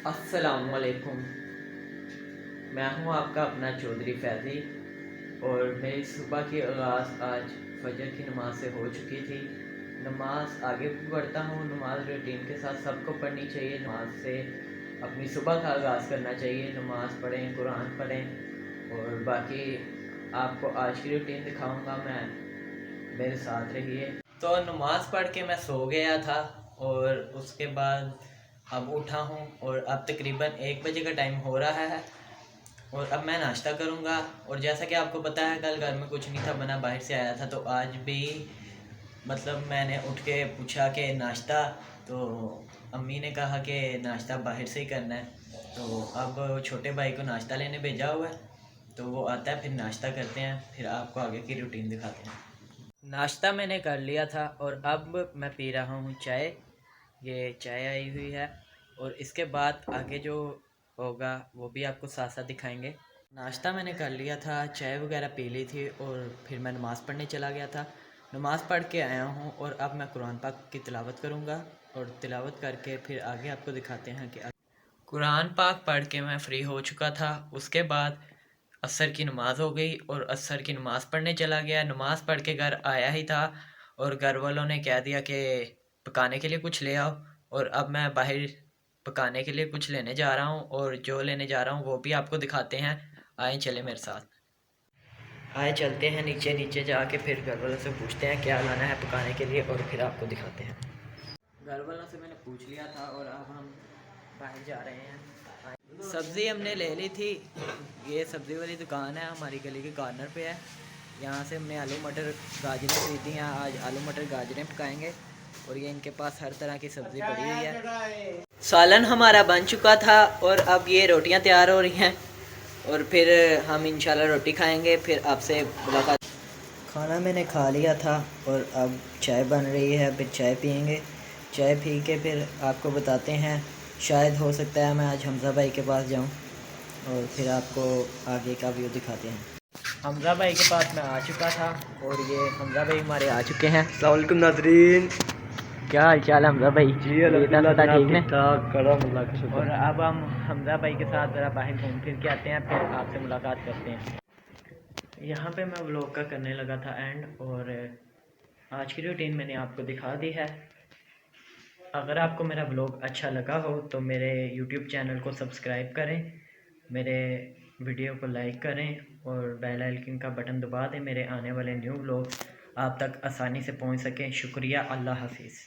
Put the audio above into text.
अस्सलामुअलैकुम। मैं हूं आपका अपना चौधरी फैज़ी और मेरी सुबह की आगाज़ आज फजर की नमाज से हो चुकी थी। नमाज आगे भी पढ़ता हूं, नमाज रूटीन के साथ सबको पढ़नी चाहिए। नमाज से अपनी सुबह का आगाज़ करना चाहिए। नमाज पढ़ें, कुरान पढ़ें और बाकी आपको आज की रूटीन दिखाऊंगा मैं, मेरे साथ रहिए। तो नमाज पढ़ के मैं सो गया था और उसके बाद अब उठा हूँ और अब तकरीबन 1 बजे का टाइम हो रहा है और अब मैं नाश्ता करूँगा। और जैसा कि आपको पता है कल घर में कुछ नहीं था बना, बाहर से आया था, तो आज भी मतलब मैंने उठ के पूछा कि नाश्ता, तो अम्मी ने कहा कि नाश्ता बाहर से ही करना है। तो अब छोटे भाई को नाश्ता लेने भेजा हुआ है, तो वो आता है फिर नाश्ता करते हैं, फिर आपको आगे की रूटीन दिखाते हैं। नाश्ता मैंने कर लिया था और अब मैं पी रहा हूँ चाय। ये चाय आई हुई है और इसके बाद आगे जो होगा वो भी आपको साथ साथ दिखाएंगे। नाश्ता मैंने कर लिया था, चाय वगैरह पी ली थी और फिर मैं नमाज़ पढ़ने चला गया था। नमाज़ पढ़ के आया हूँ और अब मैं कुरान पाक की तिलावत करूँगा और तिलावत करके फिर आगे आपको दिखाते हैं कि कुरान पाक पढ़ के मैं फ़्री हो चुका था। उसके बाद असर की नमाज़ हो गई और असर की नमाज़ पढ़ने चला गया। नमाज़ पढ़ के घर आया ही था और घर वालों ने कह दिया कि पकाने के लिए कुछ ले आओ, और अब मैं बाहर पकाने के लिए कुछ लेने जा रहा हूँ और जो लेने जा रहा हूँ वो भी आपको दिखाते हैं। आए चले मेरे साथ, आए चलते हैं नीचे। नीचे जाके फिर घर वालों से पूछते हैं क्या लाना है पकाने के लिए और फिर आपको दिखाते हैं। घर वालों से मैंने पूछ लिया था और अब हम बाहर जा रहे हैं। सब्ज़ी हमने ले ली थी, ये सब्ज़ी वाली दुकान है हमारी गली के कॉर्नर पे है। यहाँ से हमने आलू मटर गाजरें खरीदी हैं, आज आलू मटर गाजरें पकाएंगे और ये इनके पास हर तरह की सब्ज़ी पड़ी हुई है। सालन हमारा बन चुका था और अब ये रोटियाँ तैयार हो रही हैं और फिर हम इंशाल्लाह रोटी खाएंगे, फिर आपसे मुलाकात। खाना मैंने खा लिया था और अब चाय बन रही है, फिर चाय पियेंगे। चाय पी के फिर आपको बताते हैं, शायद हो सकता है मैं आज हमज़ा भाई के पास जाऊं और फिर आपको आगे का व्यू दिखाते हैं। हमज़ा भाई के पास मैं आ चुका था और ये हमज़ा भाई हमारे आ चुके हैं। अस्सलाम वालेकुम नाज़रीन। क्या हाल चाल है हमज़ा भाई? जी अल्हम्दुलिल्लाह पता जनाब, ठीक ठीक है। ठाक, करम अल्लाह का शुक्र। और अब हम हमज़ा भाई के साथ ज़रा बाहर घूम फिर के आते हैं, फिर आपसे मुलाकात करते हैं। यहाँ पे मैं व्लॉग का करने लगा था एंड, और आज की रूटीन मैंने आपको दिखा दी है। अगर आपको मेरा व्लॉग अच्छा लगा हो तो मेरे यूट्यूब चैनल को सब्सक्राइब करें, मेरे वीडियो को लाइक करें और बेल आइकन का बटन दबा दें, मेरे आने वाले न्यू व्लॉग्स आप तक आसानी से पहुंच सकें। शुक्रिया, अल्लाह हाफिज़।